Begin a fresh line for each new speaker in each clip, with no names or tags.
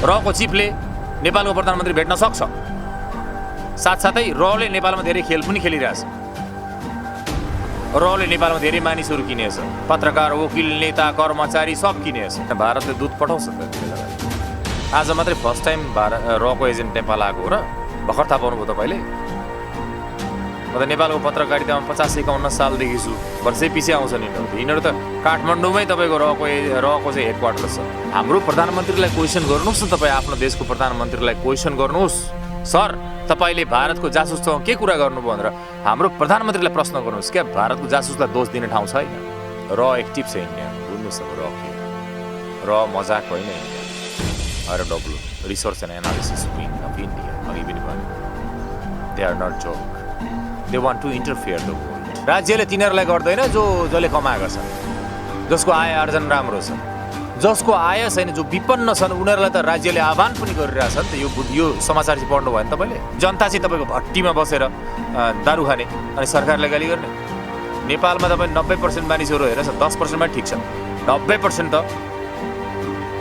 रको चिफले नेपालको प्रधानमन्त्री भेट्न सक्छ। साथसाथै रले नेपालमा धेरै खेल पनि खेलिरहेछ। रले नेपालमा धेरै मानिसहरू किनेछ, पत्रकार, वकिल, नेता, कर्मचारी सब किनेछ। भारतले दूत पठाउँछ त। आज मात्रै फर्स्ट टाइम रको एजेन्ट नेपाल आएको हो र भर्खर थाहा पाउनुभयो तपाईँले? म त नेपालको पत्रकारितामा 50-51 सालदेखि छु, वर्षै पछि आउँछ नि यिनीहरू त। काठमाडौँमै तपाईँको रको चाहिँ हेडक्वार्टर छ। हाम्रो प्रधानमन्त्रीलाई क्वेसन गर्नुहोस् न, तपाईँ आफ्नो देशको प्रधानमन्त्रीलाई क्वेसन गर्नुहोस्, सर तपाईँले भारतको जासुससँग के कुरा गर्नुभयो भनेर हाम्रो प्रधानमन्त्रीलाई प्रश्न गर्नुहोस्। क्या भारतको जासुसलाई दोष दिने ठाउँ छैन? र एक्टिभ छ इन्डिया, बुझ्नुहोस् अब र के र मजाक होइन India. RW research and analysis wing of India, अघि पनि भन्यो, they are not joke, they want to interfere the world. राज्यले तिनीहरूलाई गर्दैन जसले कमाएका छन्, जसको आय आर्जन राम्रो छ। जसको आय छैन, जो विपन्न छन्, उनीहरूलाई त राज्यले आह्वान पनि गरिरहेछ नि त। यो समाचार चाहिँ पढ्नु भयो नि तपाईँले? जनता चाहिँ तपाईँको भट्टीमा बसेर दारू खाने अनि सरकारलाई गाली गर्ने। नेपालमा तपाईँ 90% मानिसहरू हेरेछ, 10%मा ठिक छ, 90% त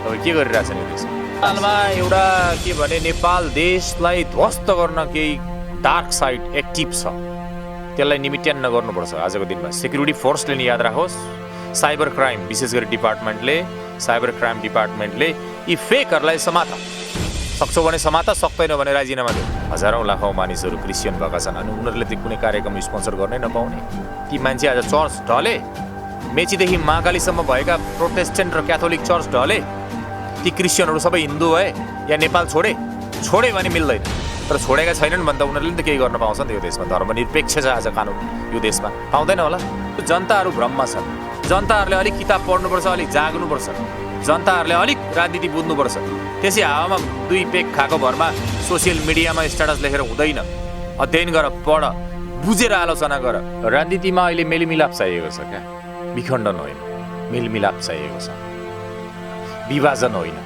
तपाईँ के गरिरहेछन् यो देशमा? नेपालमा एउटा के भने नेपाल देशलाई ध्वस्त गर्न केही डार्क साइड एक्टिभ छ, त्यसलाई निमिट्यान्न गर्नुपर्छ आजको दिनमा। सेक्युरिटी फोर्सले नि याद राखोस्, साइबर क्राइम विशेष गरी साइबर क्राइम डिपार्टमेन्टले यी फेकहरूलाई समाता। सक्छौ भने समाता, सक्दैन भने राजीनामा दियो। हजारौँ लाखौँ मानिसहरू क्रिस्चियन भएका छन् अनि उनीहरूले त्यो कुनै कार्यक्रम स्पोन्सर गर्नै नपाउने। ती मान्छे आज चर्च ढले, मेचीदेखि महाकालीसम्म भएका प्रोटेस्टेन्ट र क्याथोलिक चर्च ढले। ती क्रिस्चियनहरू सबै हिन्दू भए या नेपाल छोडे भने मिल्दैन। तर छोडेका छैनन् भने त उनीहरूले त केही गर्न पाउँछ नि त यो देशमा। धर्मनिरपेक्ष छ आज कानुन यो देशमा, पाउँदैन होला? जनताहरू भ्रममा छन्। जनताहरूले अलिक किताब पढ्नुपर्छ, अलिक जाग्नुपर्छ, जनताहरूले अलिक राजनीति बुझ्नुपर्छ। त्यसै हावामा 2 पेक खाएको भरमा सोसियल मिडियामा स्ट्याटस लेखेर हुँदैन। अध्ययन गर, पढ, बुझेर आलोचना गर। राजनीतिमा अहिले मेलमिलाप चाहिएको छ क्या, विखण्डन होइन, मेलमिलाप चाहिएको छ, विभाजन होइन।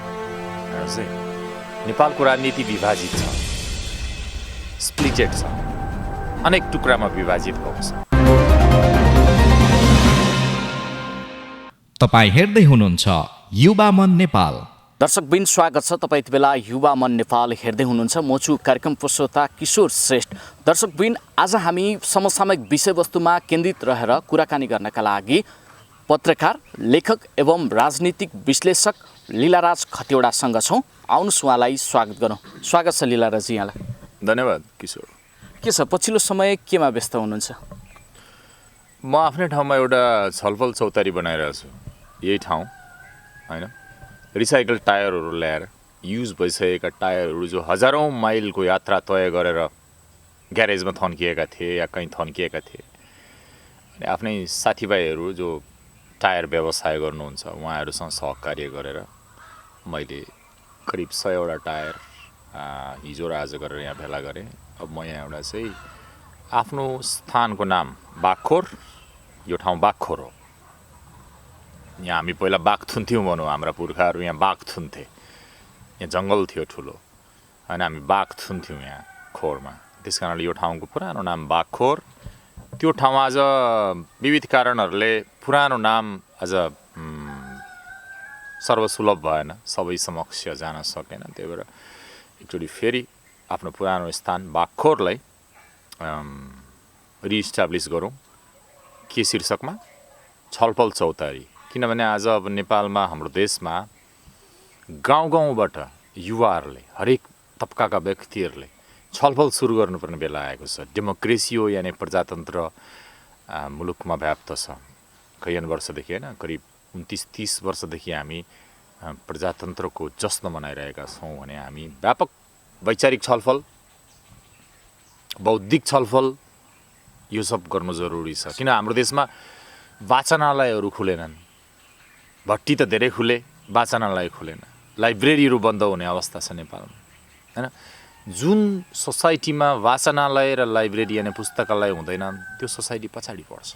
नेपालको राजनीति विभाजित छ, स्प्लिटेड छ, अनेक टुक्रामा विभाजित भएको छ।
तपाईँ हेर्दै हुनुहुन्छ युवा मन नेपाल।
दर्शकबिन स्वागत छ, तपाईँ यति बेला युवा मन नेपाल हेर्दै हुनुहुन्छ। म छु कार्यक्रम प्रस्तोता किशोर श्रेष्ठ। दर्शकबिन, आज हामी समसामयिक विषयवस्तुमा केन्द्रित रहेर कुराकानी गर्नका लागि पत्रकार, लेखक एवं राजनीतिक विश्लेषक लीलाराज खतिवडासँग छौँ। आउनुहोस् उहाँलाई स्वागत गरौँ। स्वागत छ लीलाराज यहाँलाई।
धन्यवाद किशोर।
के छ पछिल्लो समय, केमा व्यस्त हुनुहुन्छ?
म आफ्नै ठाउँमा एउटा छलफल चौतारी बनाइरहेको छु। यही ठाउँ होइन, रिसाइकल टायरहरू ल्याएर, युज भइसकेका टायरहरू जो हजारौँ माइलको यात्रा तय गरेर ग्यारेजमा थन्किएका थिए या कहीँ थन्किएका थिए, अनि आफ्नै साथीभाइहरू जो टायर व्यवसाय गर्नुहुन्छ उहाँहरूसँग सहकार्य गरेर मैले करिब 100वटा टायर हिजो र आज गरेर यहाँ भेला गरेँ। अब म यहाँ एउटा चाहिँ आफ्नो स्थानको नाम बागखोर, यो ठाउँ बागखोर हो। यहाँ हामी पहिला बाघ थुन्थ्यौँ भनौँ, हाम्रा पुर्खाहरू यहाँ बाघ थुन्थे, यहाँ जङ्गल थियो ठुलो, होइन, हामी बाघ थुन्थ्यौँ यहाँ खोरमा। त्यस कारणले यो ठाउँको पुरानो नाम बागखोर। त्यो ठाउँ आज विविध कारणहरूले पुरानो नाम आज सर्वसुलभ भएन, सबै समक्ष जान सकेन। त्यही भएर एकचोटि फेरि आफ्नो पुरानो स्थान बागखोरलाई रिइस्टाब्लिस गरौँ। के शीर्षकमा? छलफल चौतारी। किनभने आज अब नेपालमा, हाम्रो देशमा गाउँ गाउँबाट युवाहरूले, हरेक तबकाका व्यक्तिहरूले छलफल सुरु गर्नुपर्ने बेला आएको छ। डेमोक्रेसी हो यानि प्रजातन्त्र मुलुकमा व्याप्त छ कैयन वर्षदेखि, होइन, करिब 29-30 वर्षदेखि हामी प्रजातन्त्रको जश्न मनाइरहेका छौँ भने हामी व्यापक वैचारिक छलफल, बौद्धिक छलफल यो सब गर्नु जरुरी छ। किन हाम्रो देशमा वाचनालयहरू खुलेनन्, भट्टी त धेरै खुले, वाचनालय खुलेन, लाइब्रेरीहरू बन्द हुने अवस्था छ नेपालमा, होइन। जुन सोसाइटीमा वाचनालय र लाइब्रेरी यानि पुस्तकालय हुँदैन त्यो सोसाइटी पछाडि पर्छ।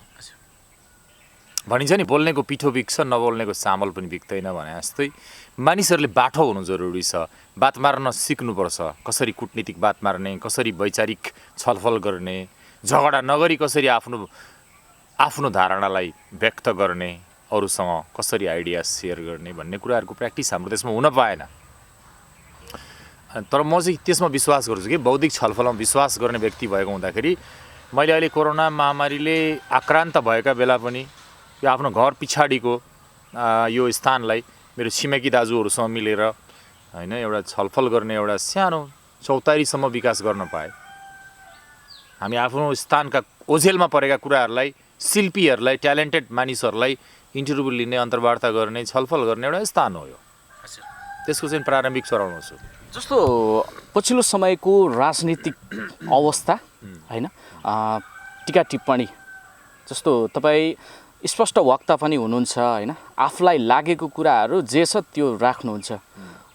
भनिन्छ नि, बोल्नेको पिठो बिक्छ, नबोल्नेको चामल पनि बिक्दैन भने जस्तै मानिसहरूले बाठो हुनु जरुरी छ। बात मार्न सिक्नुपर्छ, कसरी कुटनीतिक बात मार्ने, कसरी वैचारिक छलफल गर्ने, झगडा नगरी कसरी आफ्नो धारणालाई व्यक्त गर्ने, अरूसँग कसरी आइडिया सेयर गर्ने भन्ने कुराहरूको प्र्याक्टिस हाम्रो देशमा हुन पाएन। तर म चाहिँ त्यसमा विश्वास गर्छु कि बौद्धिक छलफलमा विश्वास गर्ने व्यक्ति भएको हुँदाखेरि मैले अहिले कोरोना महामारीले आक्रान्त भएका बेला पनि यो आफ्नो घर पछाडिको यो स्थानलाई मेरो छिमेकी दाजुहरूसँग मिलेर होइन एउटा छलफल गर्ने एउटा सानो चौतारीसम्म विकास गर्न पाएँ। हामी आफ्नो स्थानका ओझेलमा परेका कुराहरूलाई शिल्पीहरूलाई ट्यालेन्टेड मानिसहरूलाई इन्टरभ्यू लिने अन्तर्वार्ता गर्ने छलफल गर्ने एउटा स्थान हो यो। त्यसको चाहिँ प्रारम्भिक चरणमा छु।
जस्तो पछिल्लो समयको राजनीतिक अवस्था होइन टिका टिप्पणी जस्तो तपाईँ स्पष्ट वक्ता पनि हुनुहुन्छ होइन आफूलाई लागेको कुराहरू जे छ त्यो राख्नुहुन्छ।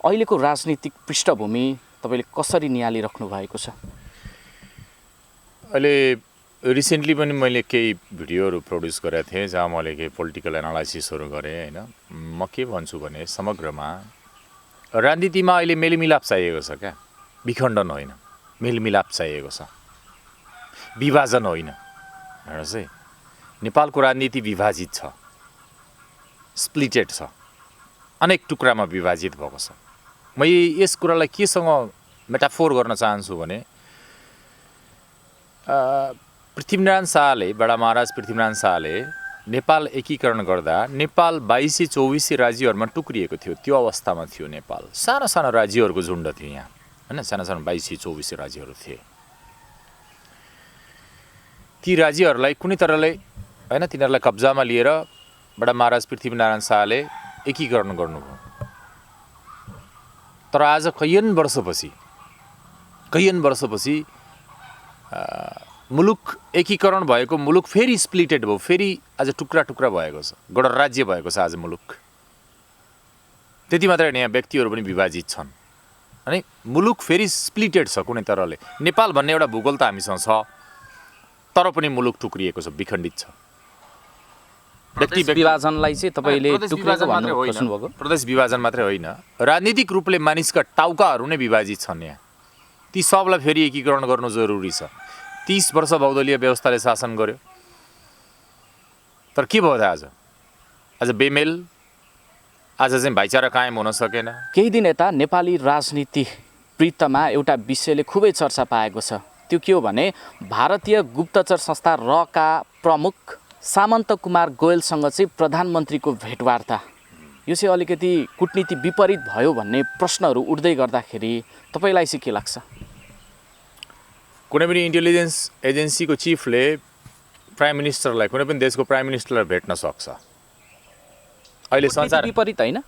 अहिलेको राजनीतिक पृष्ठभूमि तपाईँले कसरी निहालिराख्नु भएको छ?
अहिले रिसेन्टली पनि मैले केही भिडियोहरू प्रड्युस गरेको थिएँ जहाँ मैले केही पोलिटिकल एनालाइसिसहरू गरेँ होइन। म के भन्छु भने समग्रमा राजनीतिमा अहिले मेलमिलाप चाहिएको छ क्या, विखण्डन होइन, मेलमिलाप चाहिएको छ, विभाजन होइन। हेर्नुहोस् है, नेपालको राजनीति विभाजित छ, स्प्लिटेड छ, अनेक टुक्रामा विभाजित भएको छ। म यस कुरालाई केसँग मेटाफोर गर्न चाहन्छु भने पृथ्वीनारायण शाहले, बडा महाराज पृथ्वीनारायण शाहले नेपाल एकीकरण गर्दा नेपाल 2224 राज्यहरूमा टुक्रिएको थियो। त्यो अवस्थामा थियो नेपाल, साना साना राज्यहरूको झुन्ड थियो यहाँ होइन, साना साना 2224 राज्यहरू थिए। ती राज्यहरूलाई कुनै तरहले होइन तिनीहरूलाई कब्जामा लिएर बडा महाराज पृथ्वीनारायण शाहले एकीकरण गर्नुभयो। तर आज कैयन वर्षपछि मुलुक एकीकरण भएको मुलुक फेरि स्प्लिटेड भयो, फेरि आज टुक्रा टुक्रा भएको छ, गणराज्य भएको छ आज मुलुक। त्यति मात्रै होइन, यहाँ व्यक्तिहरू पनि विभाजित छन् अनि मुलुक फेरि स्प्लिटेड छ कुनै तरहले। नेपाल भन्ने एउटा भूगोल त हामीसँग छ, तर पनि मुलुक टुक्रिएको छ, विखण्डित छ।
प्रदेश विभाजनलाई चाहिँ तपाईँले टुक्रेको भन्नु खोज्नुभएको?
प्रदेश विभाजन मात्रै होइन, राजनीतिक रूपले मानिसका टाउकाहरू नै विभाजित छन् यहाँ। ती सबलाई फेरि एकीकरण गर्नु जरुरी छ। 30 वर्ष बहुदलीय व्यवस्थाले शासन गर्यो, तर के भयो त आज बेमेल, आज चाहिँ भाइचारा कायम हुन सकेन।
केही दिन यता नेपाली राजनीति वृत्तमा एउटा विषयले खुबै चर्चा पाएको छ। त्यो के हो भने भारतीय गुप्तचर संस्था रका प्रमुख सामन्त कुमार गोयलसँग चाहिँ प्रधानमन्त्रीको भेटवार्ता, यो चाहिँ अलिकति कूटनीति विपरीत भयो भन्ने प्रश्नहरू उठ्दै गर्दाखेरि तपाईँलाई चाहिँ के लाग्छ?
कुनै पनि इन्टेलिजेन्स एजेन्सीको चिफले प्राइम मिनिस्टरलाई, कुनै पनि देशको प्राइम मिनिस्टरलाई भेट्न सक्छ। अहिले संसार
विपरीत होइन,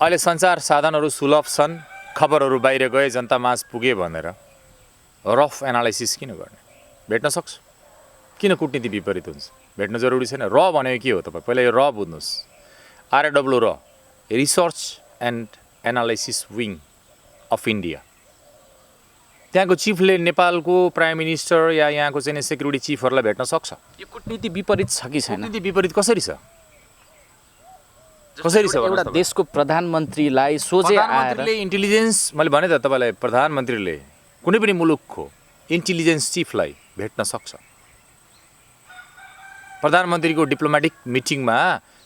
अहिले सञ्चार साधनहरू सुलभ छन्, खबरहरू बाहिर गए जनता माझ पुगे भनेर रफ एनालाइसिस किन गर्ने? भेट्न सक्छु। किन कूटनीति विपरीत हुन्छ? भेट्न जरुरी छैन। र भनेको के हो तपाईँ पहिला यो र बुझ्नुहोस्। आरएडब्ल्यू र research and analysis wing of India, त्यहाँको चिफले नेपालको प्राइम मिनिस्टर या यहाँको चाहिँ सेक्युरिटी चिफहरूलाई भेट्न सक्छ।
यो कूटनीति विपरीत छ कि छैन?
कूटनीति विपरीत कसरी छ? कसरी छ?
एउटा देशको प्रधानमन्त्रीलाई सोझै आएर
इन्टेलिजेन्स, मैले भने त तपाईँलाई, प्रधानमन्त्रीले कुनै पनि मुलुकको इन्टेलिजेन्स चिफलाई भेट्न सक्छ। प्रधानमन्त्रीको डिप्लोमेटिक मिटिङमा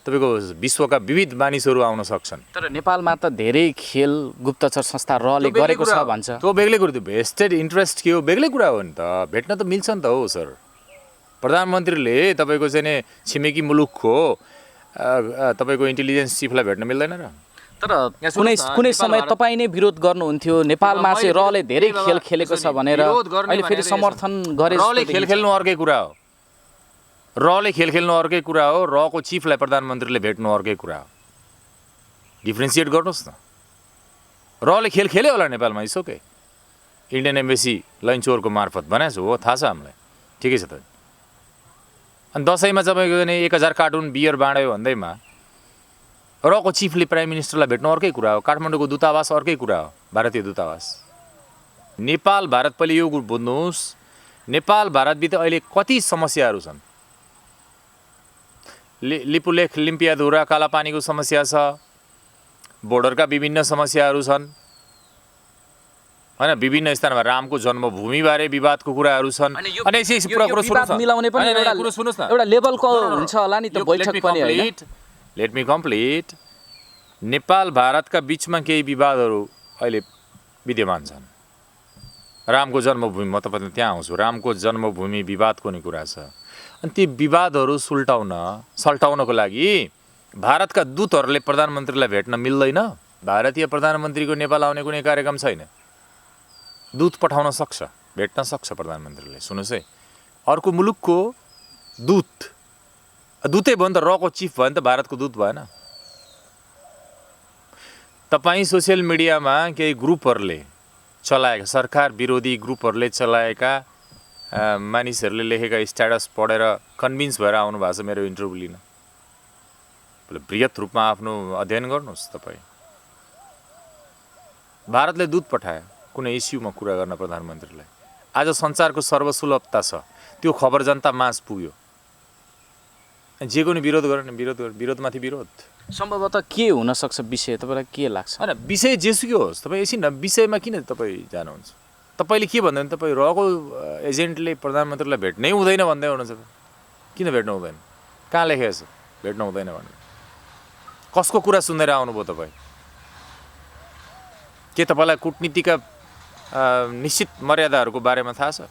तपाईँको विश्वका विविध मानिसहरू आउन सक्छन्।
तर नेपालमा त धेरै खेल गुप्तचर संस्था रले गरेको छ भन्छ।
त्यो बेग्लै कुरा, त्यो भेस्टेड इन्ट्रेस्ट के हो बेग्लै कुरा हो नि त। भेट्न त मिल्छ नि त हो सर। प्रधानमन्त्रीले तपाईँको चाहिँ छिमेकी मुलुकको तपाईँको इन्टेलिजेन्स चिफलाई भेट्न मिल्दैन र?
तर कुनै समय तपाईँ नै विरोध गर्नुहुन्थ्यो, नेपालमा चाहिँ रले धेरै खेल खेलेको छ भनेर, अहिले फेरि समर्थन गरे।
रले खेल खेल्नु अर्कै कुरा हो, रले खेल खेल्नु अर्कै कुरा हो, रको चिफलाई प्रधानमन्त्रीले भेट्नु अर्कै कुरा हो। डिफ्रेन्सिएट गर्नुहोस् न। रले खेल खेल्यो होला नेपालमा, इट्स ओके। इन्डियन एम्बेसी लैनचोरको मार्फत भनेको छु हो, थाहा छ हामीलाई, ठिकै छ त। अनि दसैँमा तपाईँको 1000 कार्टुन बियर बाँड्यो भन्दैमा रको चिफले प्राइम मिनिस्टरलाई भेट्नु अर्कै कुरा हो। काठमाडौँको दूतावास अर्कै कुरा हो, भारतीय दूतावास। नेपाल भारत पहिले यो बुझ्नुहोस्, नेपाल भारतभित्र अहिले कति समस्याहरू छन्। लिपुलेख लिम्पियाधुरा कालापानीको समस्या छ, बोर्डरका विभिन्न समस्याहरू छन् हैन, विभिन्न स्थानमा रामको जन्मभूमिबारे विवादको कुराहरू छन्। अनि यसै पुरा कुरा सुन्नुस् न,
मिलाउने पनि एउटा लेभलको हुन्छ होला नि त बैठक पनि हैन।
Let me complete. नेपाल भारतका बीचमा केही विवादहरू अहिले विद्यमान छन्। रामको जन्मभूमि, म तपाईँले त्यहाँ आउँछु, रामको जन्मभूमि विवादको नै कुरा छ। अनि ती विवादहरू सल्टाउनको लागि भारतका दूतहरूले प्रधानमन्त्रीलाई भेट्न मिल्दैन। भारतीय प्रधानमन्त्रीको नेपाल आउने कुनै कार्यक्रम छैन। दूत पठाउन सक्छ, भेट्न सक्छ प्रधानमन्त्रीले। सुन्नुहोस् है, अर्को मुलुकको दूतै भयो नि त, रको चिफ भयो नि त, भारतको दूत भएन। तपाईँ सोसियल मिडियामा केही ग्रुपहरूले चलाएका, सरकार विरोधी ग्रुपहरूले चलाएका मानिसहरूले लेखेका स्ट्याटस पढेर कन्भिन्स भएर आउनु भएको छ मेरो इन्टरभ्यू लिन। बृहत रूपमा आफ्नो अध्ययन गर्नुहोस् तपाईँ। भारतले दूत पठायो कुनै इस्युमा कुरा गर्न प्रधानमन्त्रीलाई। आज संसारको सर्वसुलभता छ, त्यो खबर जनता माझ पुग्यो। जेको नि विरोध गर्ने, विरोधमाथि विरोध।
सम्भवतः के हुनसक्छ विषय, तपाईँलाई के लाग्छ?
होइन, विषय जेसुकै होस्, तपाईँ एकछिन विषयमा किन तपाईँ जानुहुन्छ? तपाईँले के भन्दैन, तपाईँ रको एजेन्टले प्रधानमन्त्रीलाई भेट्नै हुँदैन भन्दै हुनुहुन्छ। किन भेट्नु हुँदैन? कहाँ लेखेको छ भेट्नु हुँदैन भन्ने? कसको कुरा सुनेर आउनुभयो तपाईँ? के तपाईँलाई कूटनीतिका निश्चित मर्यादाहरूको बारेमा थाहा छ?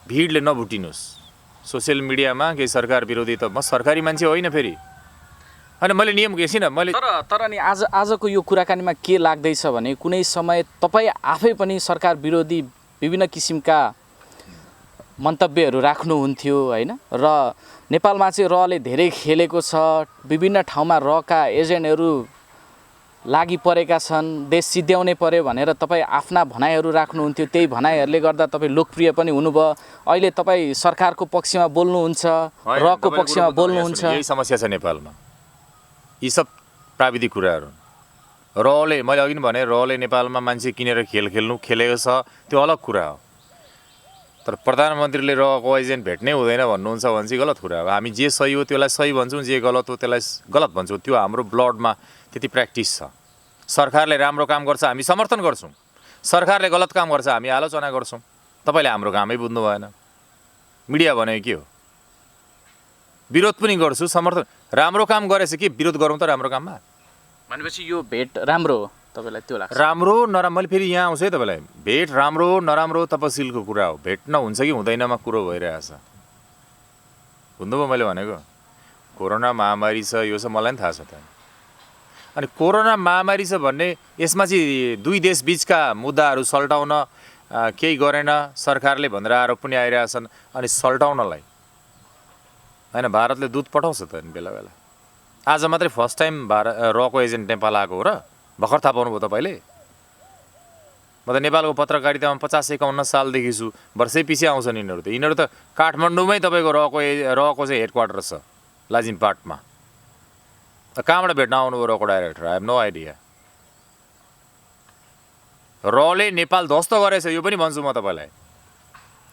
भिडले नभुटिनुहोस्। सोसियल मिडियामा केही सरकार विरोधी, त म सरकारी मान्छे होइन फेरि। होइन, मैले नियम एकछिन मैले
तर नि आजको यो कुराकानीमा के लाग्दैछ भने कुनै समय तपाईँ आफै पनि सरकार विरोधी विभिन्न किसिमका मन्तव्यहरू राख्नुहुन्थ्यो होइन, र नेपालमा चाहिँ रले धेरै खेलेको छ। विभिन्न ठाउँमा रका एजेन्टहरू लागि परेका छन्, देश सिद्ध्याउनै पर्यो भनेर तपाईँ आफ्ना भनाइहरू राख्नुहुन्थ्यो। त्यही भनाइहरूले गर्दा तपाईँ लोकप्रिय पनि हुनुभयो। अहिले तपाईँ सरकारको पक्षमा बोल्नुहुन्छ, रको पक्षमा बोल्नुहुन्छ।
यही समस्या छ नेपालमा। यी सब प्राविधिक कुराहरू रले, मैले अघि पनि भने, रले नेपालमा मान्छे किनेर खेलेको छ, त्यो अलग कुरा हो। तर प्रधानमन्त्रीले रको एजेन्ट भेट्नै हुँदैन भन्नुहुन्छ भने चाहिँ गलत कुरा हो। हामी जे सही हो त्यसलाई सही भन्छौँ, जे गलत हो त्यसलाई गलत भन्छौँ। त्यो हाम्रो ब्लडमा त्यति प्र्याक्टिस छ। सरकारले राम्रो काम गर्छ हामी समर्थन गर्छौँ, सरकारले गलत काम गर्छ हामी आलोचना गर्छौँ। तपाईँले हाम्रो कामै बुझ्नु भएन। मिडिया भनेको के हो? विरोध पनि गर्छु, समर्थन। राम्रो काम गरेछ के विरोध गरौँ त राम्रो काममा?
भनेपछि यो भेट राम्रो हो तपाईँलाई त्यो लाग्छ?
राम्रो नराम्रो, मैले फेरि यहाँ आउँछु है तपाईँलाई। भेट राम्रो नराम्रो तपसिलको कुरा हो। भेट्न हुन्छ कि हुँदैनमा कुरो भइरहेछ। बुझ्नुभयो मैले भनेको? कोरोना महामारी छ, यो छ, मलाई पनि थाहा छ त। अनि कोरोना महामारी छ भन्ने यसमा चाहिँ दुई देश बिचका मुद्दाहरू सल्टाउन केही गरेन सरकारले भनेर आरोप पनि आइरहेछन्। अनि सल्टाउनलाई होइन भारतले दूत पठाउँछ त बेला बेला। आज मात्रै फर्स्ट टाइम रको एजेन्ट नेपाल आएको हो र? भर्खर थाहा पाउनुभयो तपाईँले? म त नेपालको पत्रकारितामा 50-51 सालदेखि छु। वर्षै पछि आउँछन् यिनीहरू त। यिनीहरू त काठमाडौँमै तपाईँको रको चाहिँ हेडक्वार्टर छ, लाजिमपाटमा। कहाँबाट भेट्न आउनुभयो रको director? I have no idea. रले नेपाल ध्वस्त गरेछ यो पनि भन्छु म तपाईँलाई।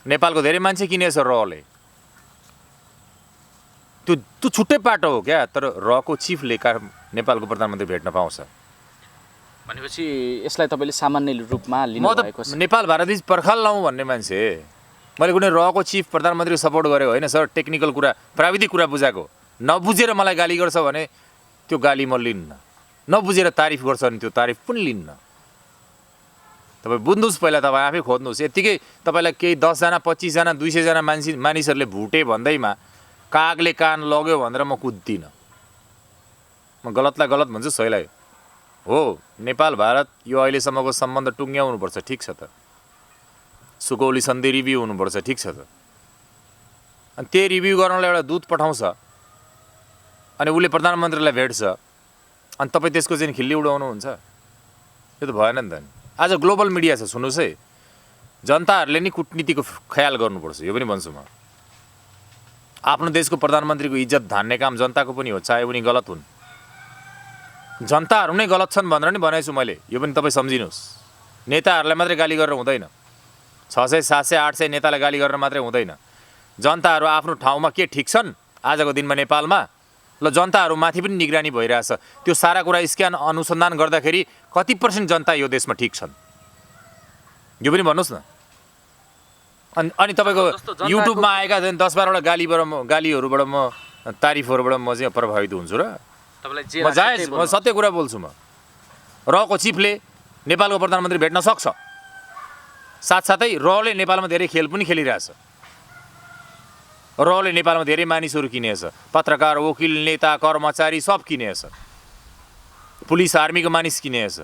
नेपालको धेरै मान्छे किनेछ रले। त्यो छुट्टै पाटो हो क्या। तर रको चिफले नेपालको प्रधानमन्त्री भेट्न पाउँछ
भनेपछि यसलाई तपाईँले सामान्य रूपमा लिनुभएको छ?
नेपाल भारतबीच पर्खाल लाउँ भन्ने मान्छे। मैले कुनै रको चिफ प्रधानमन्त्रीको सपोर्ट गरेको होइन सर। टेक्निकल कुरा, प्राविधिक कुरा बुझाएको। नबुझेर मलाई गाली गर्छ भने त्यो गाली म लिन्न। नबुझेर तारिफ गर्छ भने त्यो तारिफ पनि लिन्न। तपाईँ बुझ्नुहोस्, पहिला तपाईँ आफै खोज्नुहोस्। यत्तिकै तपाईँलाई केही 10 जना 25 जना 200 जना मानिसहरूले भुटे भन्दैमा कागले कान लग्यो भनेर म कुद्दिनँ। म गलतलाई गलत भन्छु, सहीलाई हो। नेपाल भारत यो अहिलेसम्मको सम्बन्ध टुङ्ग्याउनुपर्छ, ठिक छ त। सुकौली सन्धि रिभ्यू हुनुपर्छ, ठिक छ त। अनि त्यही रिभ्यू गर्नलाई एउटा दूत पठाउँछ अनि उसले प्रधानमन्त्रीलाई भेट्छ अनि तपाईँ त्यसको चाहिँ खिल्ली उडाउनुहुन्छ? त्यो त भएन नि त। आज ग्लोबल मिडिया छ, सुन्नुहोस् है। जनताहरूले नि कूटनीतिको ख्याल गर्नुपर्छ, यो पनि भन्छु म। आफ्नो देशको प्रधानमन्त्रीको इज्जत धान्ने काम जनताको पनि हो, चाहे उनी गलत हुन्। जनताहरू नै गलत छन् भनेर नि भनेको छु मैले, यो पनि तपाईँ सम्झिनुहोस्। नेताहरूलाई मात्रै गाली गरेर हुँदैन। 600, 700, 800 नेतालाई गाली गरेर मात्रै हुँदैन। जनताहरू आफ्नो ठाउँमा के ठिक छन् आजको दिनमा नेपालमा, ल जनताहरू माथि पनि निगरानी भइरहेछ। त्यो सारा कुरा स्क्यान अनुसन्धान गर्दाखेरि कति % जनता यो देशमा ठिक छन् यो पनि भन्नुहोस् न। अनि तपाईँको युट्युबमा आएका 10-12वटा गालीहरूबाट म तारिफहरूबाट म चाहिँ प्रभावित हुन्छु र?
तपाईँलाई
म जायज म सत्य कुरा बोल्छु म रको चिफले नेपालको प्रधानमन्त्री भेट्न सक्छ साथसाथै रले नेपालमा धेरै खेल पनि खेलिरहेछ रले नेपालमा धेरै मानिसहरू किनेछ पत्रकार वकिल नेता कर्मचारी सब किनेछ पुलिस आर्मीको मानिस किनेछ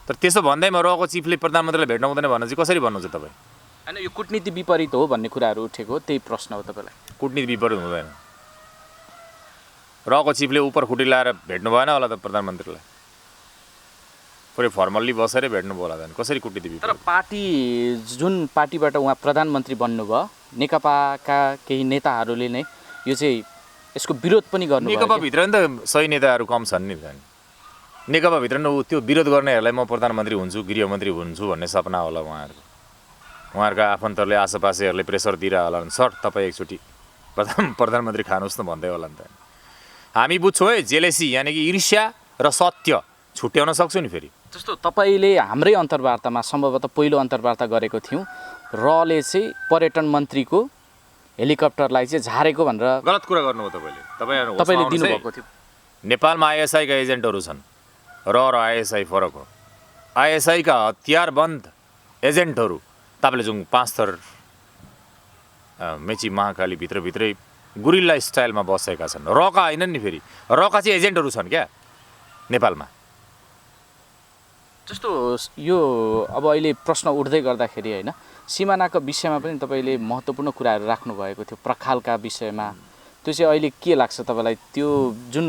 तर त्यसो भन्दैमा रको चिफले प्रधानमन्त्रीलाई भेट्न हुँदैन भन्न चाहिँ कसरी भन्नुहुन्छ तपाईँ
होइन यो कूटनीति विपरीत हो भन्ने कुराहरू उठेको त्यही प्रश्न हो तपाईँलाई
कूटनीति विपरीत हुँदैन रको चिफले उपर खुट्टी लाएर भेट्नु भएन होला त प्रधानमन्त्रीलाई पुरै फर्मल्ली बसेरै भेट्नु होला त कसरी कूटनीति विपरीत
तर पार्टी जुन पार्टीबाट उहाँ प्रधानमन्त्री बन्नुभयो नेकपाका केही नेताहरूले नै यो चाहिँ यसको विरोध पनि गर्नुभयो
नेकपाभित्र नि त सही नेताहरू कम छन् नि त नेकपाभित्र नि त्यो विरोध गर्नेहरूलाई म प्रधानमन्त्री हुन्छु गृहमन्त्री हुन्छु भन्ने सपना होला उहाँहरूको आफन्तहरूले आशापासेहरूले प्रेसर दिइरह होला सर तपाईँ एकचोटि प्रधानमन्त्री खानुहोस् न भन्दै होला नि त हामी बुझ्छौँ है जेलेसी यानि कि ईर्ष्या र सत्य छुट्याउन सक्छौँ नि फेरि
जस्तो तपाईँले हाम्रै अन्तर्वार्तामा सम्भवतः पहिलो अन्तर्वार्ता गरेको थियौँ रले चाहिँ पर्यटन मन्त्रीको हेलिकप्टरलाई चाहिँ झारेको भनेर
गलत कुरा गर्नुभयो
तपाईँले दिनुभएको थियो
नेपालमा आइएसआईका एजेन्टहरू छन् र आइएसआई फरक हो आइएसआईका हतियारबन्द एजेन्टहरू ताप्लेजुङ 5 थर मेची महाकाली भित्रभित्रै गुरिल्ला स्टाइलमा बसेका छन् रका होइनन् नि फेरि रका चाहिँ एजेन्टहरू छन् क्या नेपालमा
जस्तो यो अब अहिले प्रश्न उठ्दै गर्दाखेरि होइन सिमानाको विषयमा पनि तपाईँले महत्त्वपूर्ण कुराहरू राख्नुभएको थियो प्रखालका विषयमा त्यो चाहिँ अहिले के लाग्छ तपाईँलाई त्यो जुन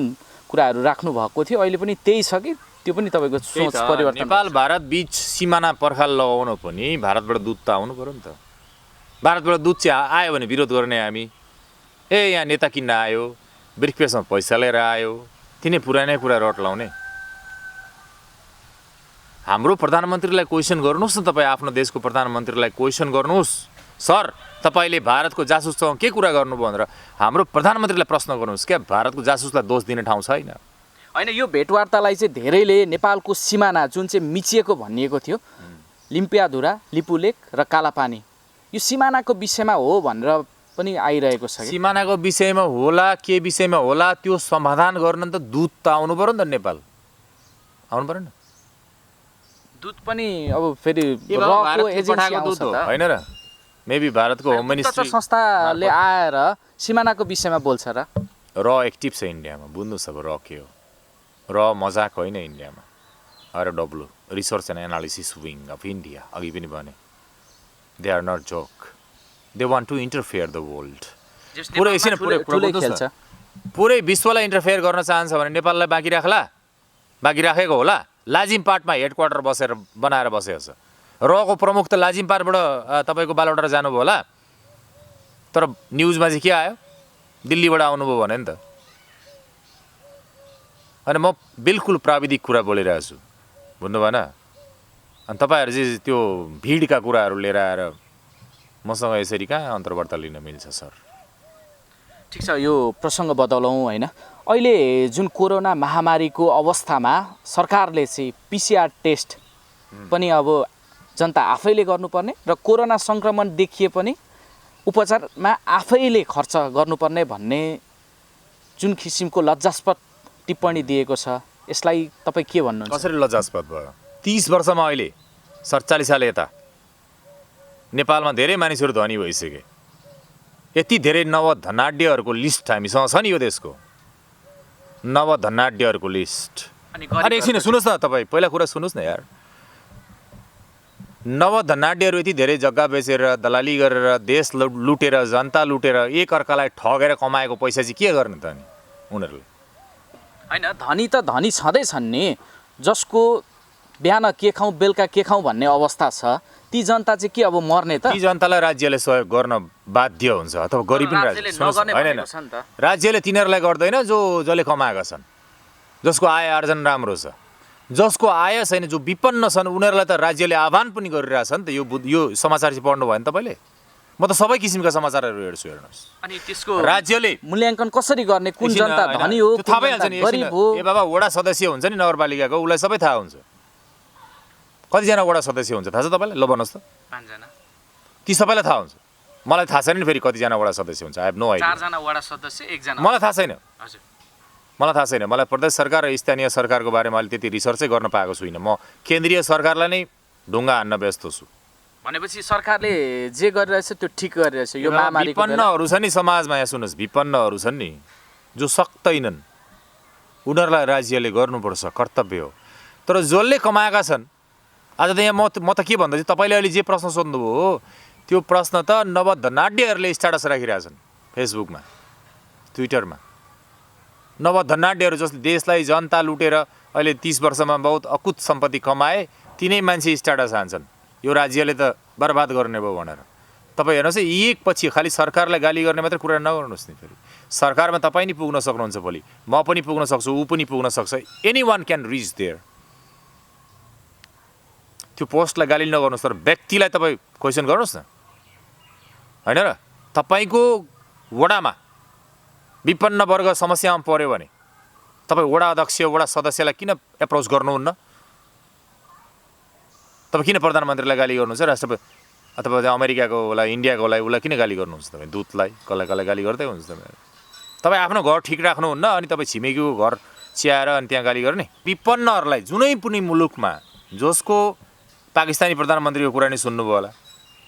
कुराहरू राख्नुभएको थियो अहिले पनि त्यही छ कि त्यो पनि तपाईँको सोच परिवर्तन
नेपाल भारत बीच सिमाना पर्खाल लगाउनु पनि भारतबाट दुध त आउनु पऱ्यो नि त भारतबाट दुध चाहिँ आयो भने विरोध गर्ने हामी यहाँ नेता किन्न आयो ब्रिफकेसमा पैसा लिएर आयो तिनै पुरानै कुरा रट लाउने हाम्रो प्रधानमन्त्रीलाई क्वेसन गर्नुहोस् न तपाईँ आफ्नो देशको प्रधानमन्त्रीलाई क्वेसन गर्नुहोस् सर तपाईँले भारतको जासुससँग के कुरा गर्नुभयो भनेर हाम्रो प्रधानमन्त्रीलाई प्रश्न गर्नुहोस् क्या भारतको जासुसलाई दोष दिने ठाउँ छैन
होइन यो भेटवार्तालाई चाहिँ धेरैले नेपालको सिमाना जुन चाहिँ मिचिएको भनिएको थियो लिम्पियाधुरा लिपुलेक र कालापानी यो सिमानाको विषयमा हो भनेर पनि आइरहेको छ
सिमानाको विषयमा होला के विषयमा होला त्यो समाधान गर्न त दूत त आउनु पऱ्यो नि त नेपाल आउनु पऱ्यो नि
दूत पनि अब फेरि
होइन र मेबी भारतको होम मिनिस्ट्री
संस्थाले आएर सिमानाको विषयमा बोल्छ र
एक्टिभ छ इन्डियामा बुझ्नुहोस् अब के हो मजाक होइन इन्डियामा RW research and analysis wing of India अघि पनि भने they are not joke they want to interfere the world पुरै विश्वलाई इन्टरफेयर गर्न चाहन्छ भने नेपाललाई बाँकी राखेको होला लाजिमपाटमा हेडक्वार्टर बनाएर बसेको छ रको प्रमुख त लाजिमपाटबाट तपाईँको बालवाटार जानुभयो होला तर न्युजमा चाहिँ के आयो दिल्लीबाट आउनुभयो भने नि त अनि म बिल्कुल प्राविधिक कुरा बोलिरहेको छु बुझ्नु भएन अनि तपाईँहरू चाहिँ त्यो भिडका कुराहरू लिएर आएर मसँग यसरी कहाँ अन्तर्वार्ता लिन मिल्छ सर
ठिक छ यो प्रसङ्ग बदलौँ होइन अहिले जुन कोरोना महामारीको अवस्थामा सरकारले चाहिँ PCR टेस्ट पनि अब जनता आफैले गर्नुपर्ने र कोरोना सङ्क्रमण देखिए पनि उपचारमा आफैले खर्च गर्नुपर्ने भन्ने जुन किसिमको लज्जास्पद टिप्पणी दिएको छ यसलाई तपाईँ के भन्नुहुन्छ
कसरी लज्जास्पद भयो 30 वर्षमा अहिले 47 साल यता नेपालमा धेरै मानिसहरू धनी भइसके यति धेरै नवधनाढ्यहरूको लिस्ट हामीसँग छ नि यो देशको नवधनाढ्यहरूको लिस्ट अनि एकछिन सुन्नुहोस् न तपाईँ पहिला कुरा सुन्नुहोस् न यार नवधनाढ्यहरू यति धेरै जग्गा बेचेर दलाली गरेर देश लुटेर जनता लुटेर एक अर्कालाई ठगेर कमाएको पैसा चाहिँ के गर्ने त नि उनीहरूले
होइन धनी त धनी छँदैछन् नि जसको बिहान के खाउँ बेलुका के खाउँ भन्ने अवस्था छ ती जनता चाहिँ के अब मर्ने त
ती जनतालाई राज्यले सहयोग गर्न बाध्य हुन्छ अथवा गरिब होइन राज्यले तिनीहरूलाई गर्दैन जसले कमाएका छन् जसको आय आर्जन राम्रो छ जसको आय छैन जो विपन्न छन् उनीहरूलाई त राज्यले आह्वान पनि गरिरहेछ नि त यो समाचार चाहिँ पढ्नु भयो नि तपाईँले म त सबै किसिमका समाचारहरू हेर्छु हेर्नुहोस्
अनि त्यसको
राज्यले
मूल्याङ्कन कसरी गर्ने कुन जनता धनी हो
थाहा भइहाल्छ नि ए बाबा वडा सदस्य हुन्छ नि नगरपालिकाको उसलाई सबै थाहा हुन्छ कतिजना वडा सदस्य हुन्छ थाहा छ तपाईँलाई ल भन्नुहोस् त
5 जना
ती सबैलाई थाहा हुन्छ मलाई थाहा छैन नि फेरि कतिजना वडा सदस्य हुन्छ आई हेभ नो आइडिया
4 जना वडा सदस्य 1 जना
मलाई थाहा छैन
हजुर
मलाई थाहा छैन, मलाई प्रदेश सरकार र स्थानीय सरकारको बारेमा अहिले त्यति रिसर्चै गर्न पाएको छुइनँ। म केन्द्रीय सरकारलाई नै ढुङ्गा हान्न व्यस्त छु।
भनेपछि सरकारले जे गरिरहेछ त्यो ठिक गरिरहेछ यो महामारीको बेला?
विपन्नहरू छन् नि समाजमा, यहाँ सुन्नुहोस्, विपन्नहरू छन् नि जो सक्दैनन्, उनीहरूलाई राज्यले गर्नुपर्छ, कर्तव्य हो। तर जसले कमाएका छन्, आज त यहाँ म त के भन्दैछु, तपाईँले अहिले जे प्रश्न सोध्नुभयो हो त्यो प्रश्न त नवधनाढ्यहरूले स्ट्याटस राखिरहेछन् फेसबुकमा, ट्विटरमा। नवधनाढ्यहरू जसले देशलाई जनता लुटेर अहिले 30 वर्षमा बहुत अकुत सम्पत्ति कमाए, तिनै मान्छे स्ट्याटस हान्छन् यो राज्यले त बर्बाद गर्ने भयो भनेर। तपाईँ हेर्नुहोस् है, एक पछि खालि सरकारलाई गाली गर्ने मात्रै कुरा नगर्नुहोस् नि। फेरि सरकारमा तपाईँ नि पुग्न सक्नुहुन्छ, भोलि म पनि पुग्न सक्छु, ऊ पनि पुग्न सक्छ, anyone can reach there. त्यो पोस्टलाई गाली नगर्नुहोस्, तर व्यक्तिलाई तपाईँ क्वेसन गर्नुहोस् न, होइन र? तपाईँको वडामा विपन्न वर्ग समस्यामा पऱ्यो भने तपाईँ वडा अध्यक्ष, वडा सदस्यलाई किन एप्रोच गर्नुहुन्न? तपाईँ किन प्रधानमन्त्रीलाई गाली गर्नुहुन्छ? राष्ट्रपति अथवा अमेरिकाको होला, इन्डियाको होला, उसलाई किन गाली गर्नुहुन्छ? तपाईँ दूतलाई कसलाई कसलाई गाली गर्दै हुनुहुन्छ? तपाईँ आफ्नो घर ठिक राख्नुहुन्न, अनि तपाईँ छिमेकीको घर च्याएर अनि त्यहाँ गाली गर्ने? विपन्नहरूलाई जुनै पनि मुलुकमा, जसको पाकिस्तानी प्रधानमन्त्रीको कुरा नि सुन्नुभयो होला,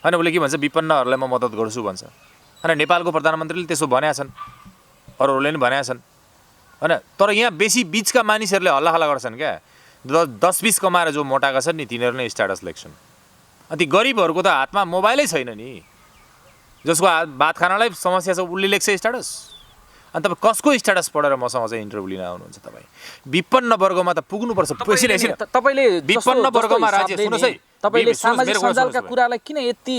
होइन? उसले के भन्छ? विपन्नहरूलाई म मद्दत गर्छु भन्छ। होइन, नेपालको प्रधानमन्त्रीले त्यसो भनेका छन्, अरूहरूले पनि भनेका छन्, होइन? तर यहाँ बेसी बिचका मानिसहरूले हल्लाखल्ला गर्छन् क्या। 10-20 कमाएर जो मोटाएका छन् नि, तिनीहरू नै स्ट्याटस लेख्छन्। अनि ती गरिबहरूको त हातमा मोबाइलै छैन नि, जसको भात खानलाई समस्या छ उसले लेख्छ स्ट्याटस। अनि तपाईँ कसको स्ट्याटस पढेर मसँग चाहिँ इन्टरभ्यू लिन आउनुहुन्छ? तपाईँ विपन्न वर्गमा त पुग्नुपर्छ।
तपाईँले
विपन्न वर्गमा राज्य, सुन्नुहोस् है,
तपाईँले सामाजिक सञ्जालका कुरालाई किन यति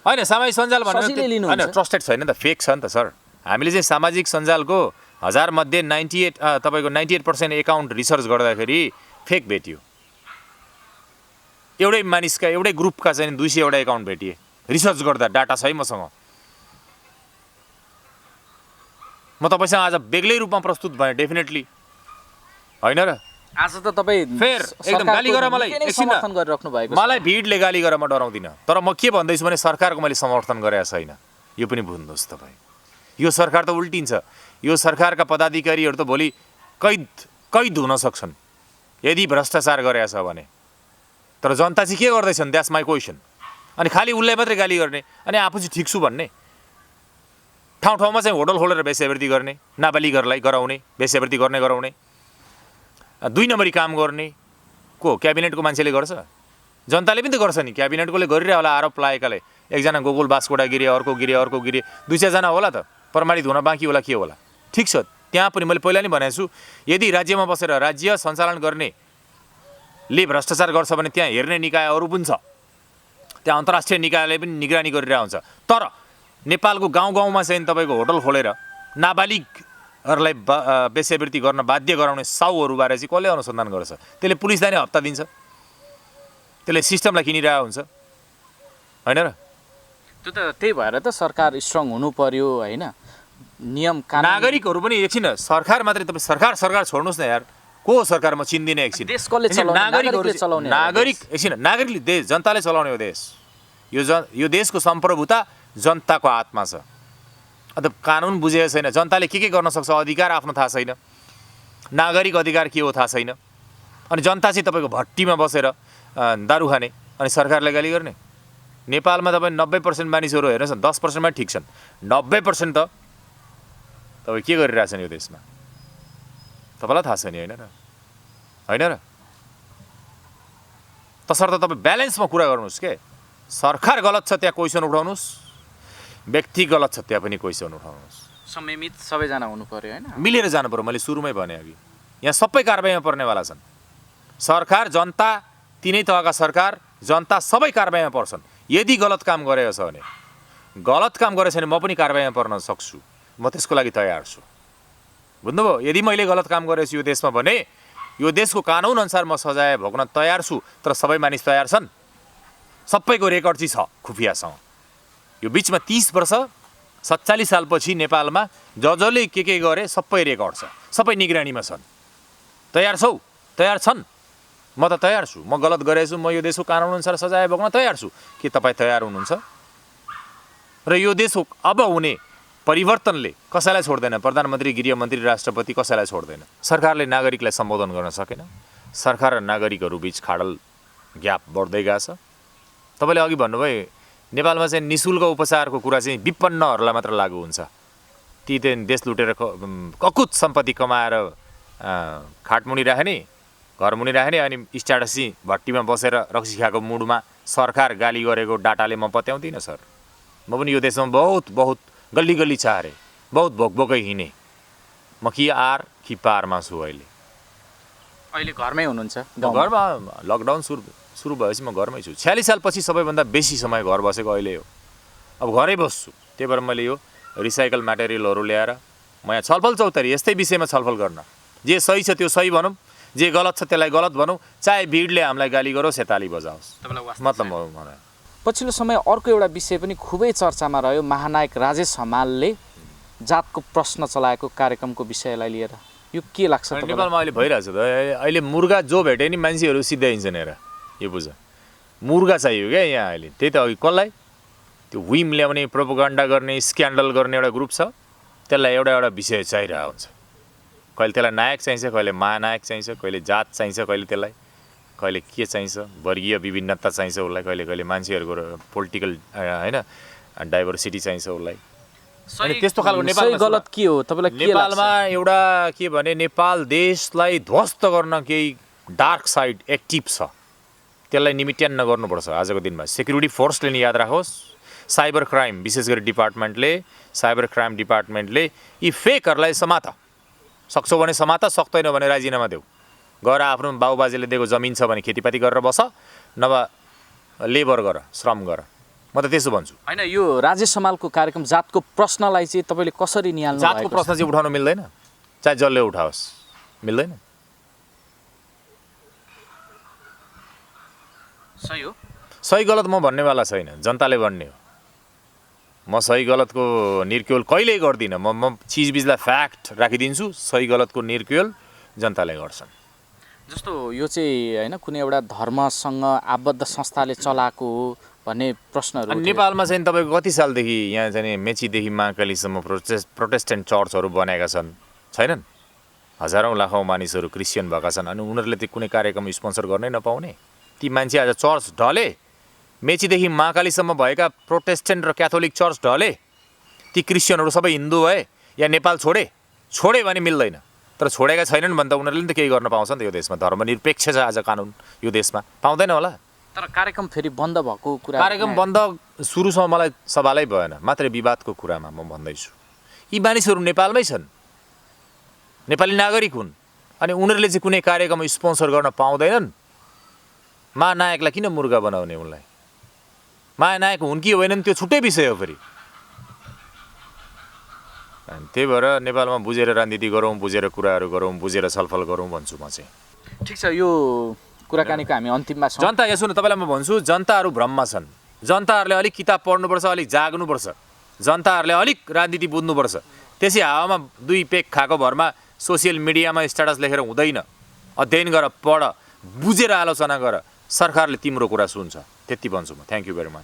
होइन सामाजिक सञ्जाल भनेर
होइन,
ट्रस्टेड छैन नि त, फेक छ नि त सर। हामीले चाहिँ सामाजिक सञ्जालको 1000 मध्ये 98 तपाईँको 98% एकाउन्ट रिसर्च गर्दाखेरि फेक भेटियो। एउटै मानिसका, एउटै ग्रुपका चाहिँ 200 वटा एकाउन्ट भेटिए रिसर्च गर्दा। डाटा छ है मसँग, म तपाईँसँग आज बेग्लै रूपमा प्रस्तुत भएँ डेफिनेटली, होइन र?
आज त तपाईँ
फेर एकदम गाली गरेर मलाई
समर्थन गरिराख्नु भएको छ।
मलाई भिडले गाली गरेर म डराउँदिनँ, तर म के भन्दैछु भने सरकारको मैले समर्थन गरेको छैन, यो पनि बुझ्नुहोस् तपाईँ। यो सरकार त उल्टिन्छ, यो सरकारका पदाधिकारीहरू त भोलि कैद हुन सक्छन् यदि भ्रष्टाचार गरेको छ भने। तर जनता चाहिँ के गर्दैछन्? That's my question. अनि खालि उसलाई मात्रै गाली गर्ने, अनि आफू चाहिँ ठिक छु भन्ने, ठाउँ ठाउँमा चाहिँ होटल खोलेर वेश्यावृत्ति गर्ने, नाबालिगहरूलाई गराउने, वेश्यावृत्ति गर्ने गराउने, 2 नम्बरी काम गर्ने को क्याबिनेटको मान्छेले गर्छ? जनताले पनि त गर्छ नि, क्याबिनेटकोले गरिरह होला। आरोप लागेकाले एकजना गोकुल बास्कोटा गिरे, अर्को गिरे, 2-4 जना होला त, प्रमाणित हुन बाँकी होला के होला? ठिक छ, त्यहाँ पनि मैले पहिला नै भनेको छु, यदि राज्यमा बसेर राज्य सञ्चालन गर्नेले भ्रष्टाचार गर्छ भने त्यहाँ हेर्ने निकायहरू पनि छ, त्यहाँ अन्तर्राष्ट्रिय निकायले पनि निगरानी गरिरहेको हुन्छ। तर नेपालको गाउँ गाउँमा चाहिँ तपाईँको होटल खोलेर नाबालिगहरूलाई वेश्यावृत्ति गर्न बाध्य गराउने साउहरूबारे चाहिँ कसले अनुसन्धान गर्छ? त्यसले पुलिसलाई नै हप्ता दिन्छ, त्यसले सिस्टमलाई किनिरहेको हुन्छ, होइन र?
त्यो त त्यही भएर त सरकार स्ट्रङ हुनु पर्यो, होइन? नियम कानुन,
नागरिकहरू पनि एकछिन, सरकार मात्रै तपाईँ सरकार छोड्नुहोस् न यार, को सरकार म चिन्दिनँ एकछिन।
देश कसले चलाउने?
नागरिक एकछिन, नागरिकले देश, जनताले चलाउने हो देश। यो देशको सम्प्रभुता जनताको हातमा छ। अन्त कानुन बुझेको छैन, जनताले के गर्न सक्छ अधिकार आफ्नो थाहा छैन, नागरिक अधिकार के हो थाहा छैन, अनि जनता चाहिँ तपाईँको भट्टीमा बसेर दारू खाने अनि सरकारलाई गाली गर्ने। नेपालमा तपाईँ 90% मानिसहरू हेर्नुहोस् न, 10%मा ठिक छन्, 90% त तपाईँ के गरिरहेछन् यो देशमा तपाईँलाई थाहा छ नि, होइन र? होइन र? तसर्थ तपाईँ ब्यालेन्समा कुरा गर्नुहोस् के। सरकार गलत छ त्यहाँ क्वेसन उठाउनुहोस्, व्यक्ति गलत छ त्यहाँ पनि क्वेसन उठाउनुहोस्।
संयमित सबैजना हुनु पर्यो, होइन?
मिलेर जानु पर्यो। मैले सुरुमै भने अघि, यहाँ सबै कारबाहीमा पर्नेवाला छन्। सरकार, जनता, तिनै तहका सरकार, जनता सबै कारबाहीमा पर्छन्। यदि गलत काम गरेको छ भने, गलत काम गरेको छ भने म पनि कारबाहीमा पर्न सक्छु, म त्यसको लागि तयार छु। बुझ्नुभयो? यदि मैले गलत काम गरेछु यो देशमा भने यो देशको कानुन अनुसार म सजाय भोग्न तयार छु। तर सबै मानिस तयार छन्? सबैको रेकर्ड चाहिँ छ खुफियासँग। यो बिचमा 30 वर्ष 47 सालपछि नेपालमा जसले के गरे सबै रेकर्ड छ, सबै निगरानीमा छन्। तयार छौ? तयार छन्? म त तयार छु। म गलत गरेछु, म यो देशको कानुन अनुसार सजाय भोग्न तयार छु। के तपाईँ तयार हुनुहुन्छ? र यो देशको अब हुने परिवर्तनले कसैलाई छोड्दैन, प्रधानमन्त्री, गृहमन्त्री, राष्ट्रपति कसैलाई छोड्दैन। सरकारले नागरिकलाई सम्बोधन गर्न सकेन, सरकार र नागरिकहरू बिच खाडल ग्याप बढ्दै गएको छ। तपाईँले अघि भन्नुभयो नेपालमा चाहिँ निःशुल्क उपचारको कुरा चाहिँ विपन्नहरूलाई मात्र लागू हुन्छ। ती चाहिँ देश लुटेर ककुत सम्पत्ति कमाएर खाटमुनि राख्ने, घरमुनि राख्ने, अनि स्ट्याटसी भट्टीमा बसेर रक्सी खाएको मुडमा सरकार गाली गरेको डाटाले म पत्याउँदिनँ सर। म पनि यो देशमा बहुत गल्ली गल्ली चाहेँ, बहुत भोकभोकै हिँडेँ। म कि आर कि पारमा छु अहिले।
अहिले घरमै हुनुहुन्छ?
घरमा लकडाउन सुरु भएपछि म घरमै छु। 46 सालपछि सबैभन्दा बेसी समय घर बसेको अहिले हो। अब घरै बस्छु, त्यही भएर मैले यो रिसाइकल मटेरियलहरू ल्याएर म यहाँ छलफल चौतारी यस्तै विषयमा छलफल गर्न, जे सही छ त्यो सही भनौँ, जे गलत छ त्यसलाई गलत भनौँ, चाहे भिडले हामीलाई गाली गरोस् या ताली बजाओस्, मतलब मलाई।
पछिल्लो समय अर्को एउटा विषय पनि खुबै चर्चामा रह्यो, महानायक राजेश हमालले जातको प्रश्न चलाएको कार्यक्रमको विषयलाई लिएर। यो के लाग्छ तपाईँलाई?
नेपालमा अहिले भइरहेछ त, अहिले मुर्गा जो भेटे नि मान्छेहरू सिद्ध्याइन्छन् हेर, यो बुझ। मुर्गा चाहियो क्या यहाँ अहिले। त्यही त अघि कसलाई त्यो विम ल्याउने, प्रोपोगन्डा गर्ने, स्क्यान्डल गर्ने एउटा ग्रुप छ, त्यसलाई एउटा विषय चाहिरहेको हुन्छ। कहिले त्यसलाई नायक चाहिन्छ, कहिले महानायक चाहिन्छ, कहिले जात चाहिन्छ, कहिले के चाहिन्छ, वर्गीय विभिन्नता चाहिन्छ उसलाई, कहिले मान्छेहरूको पोलिटिकल होइन डाइभर्सिटी चाहिन्छ उसलाई। अनि त्यस्तो खालको नेपालमा
गलत के हो तपाईँलाई के लाग्छ?
नेपालमा एउटा के भने नेपाल देशलाई ध्वस्त गर्न केही डार्क साइड एक्टिभ छ, त्यसलाई निमिट्यान्न गर्नुपर्छ आजको दिनमा। सेक्युरिटी फोर्सले नि याद राखोस्, साइबर क्राइम विशेष गरी साइबर क्राइम डिपार्टमेन्टले यी फेकहरूलाई समात, सक्छौ भने समात, सक्दैन भने राजीनामा देऊ, गएर आफ्नो बाबुबाजेले दिएको जमिन छ भने खेतीपाती गरेर बस, नभए लेबर गर, श्रम गर। म त त्यसो भन्छु।
होइन, यो राजेश हमालको कार्यक्रम जातको प्रश्नलाई चाहिँ तपाईँले कसरी निहाल्नु?
जातको प्रश्न चाहिँ उठाउन मिल्दैन, चाहे जसले उठाओस्, मिल्दैन।
सही हो,
सही गलत म भन्नेवाला छैन, जनताले भन्ने हो। म सही गलतको निर्क्युल कहिल्यै गर्दिनँ। म चिजबिजलाई फ्याक्ट राखिदिन्छु, सही गलतको निर्क्युल जनताले गर्छन्।
जस्तो यो चाहिँ होइन कुनै एउटा धर्मसँग आबद्ध संस्थाले चलाएको हो भन्ने प्रश्नहरू।
नेपालमा चाहिँ तपाईँको कति सालदेखि यहाँ चाहिँ मेचीदेखि महाकालीसम्म प्रोटेस्टेन्ट चर्चहरू बनेका छैनन्? हजारौँ लाखौँ मानिसहरू क्रिस्चियन भएका छन्, अनि उनीहरूले त्यो कुनै कार्यक्रम स्पोन्सर गर्नै नपाउने? ती मान्छे आज चर्च ढले, मेचीदेखि महाकालीसम्म भएका प्रोटेस्टेन्ट र क्याथोलिक चर्च ढले, ती क्रिस्चियनहरू सबै हिन्दू भए या नेपाल छोडे भने मिल्दैन। तर छोडेका छैनन् भने त उनीहरूले नि त केही गर्न पाउँछ नि त यो देशमा। धर्मनिरपेक्ष छ आज कानुन यो देशमा, पाउँदैन होला।
तर कार्यक्रम फेरि बन्द भएको कुरा,
कार्यक्रम बन्द सुरुसम्म मलाई सवालै भएन, मात्रै विवादको कुरामा म भन्दैछु। यी मानिसहरू नेपालमै छन्, नेपाली नागरिक हुन्, अनि उनीहरूले चाहिँ कुनै कार्यक्रम स्पोन्सर गर्न पाउँदैनन्। महानायकलाई किन मुर्गा बनाउने? उनलाई महानायक हुन् कि होइनन् त्यो छुट्टै विषय हो फेरि। त्यही भएर नेपालमा बुझेर राजनीति गरौँ, बुझेर कुराहरू गरौँ, बुझेर छलफल गरौँ भन्छु म चाहिँ।
ठिक छ, यो कुराकानीको हामी अन्तिममा छौँ।
जनता यहाँ सुन्नु, तपाईँलाई म भन्छु, जनताहरू भ्रममा छन्। जनताहरूले अलिक किताब पढ्नुपर्छ, अलिक जाग्नुपर्छ, जनताहरूले अलिक राजनीति बुझ्नुपर्छ। त्यसै हावामा 2 पेक खाएको भरमा सोसियल मिडियामा स्ट्याटस लेखेर हुँदैन। अध्ययन गर, पढ, बुझेर आलोचना गर, सरकारले तिम्रो कुरा सुन्छ। त्यति भन्छु म। Thank you very much.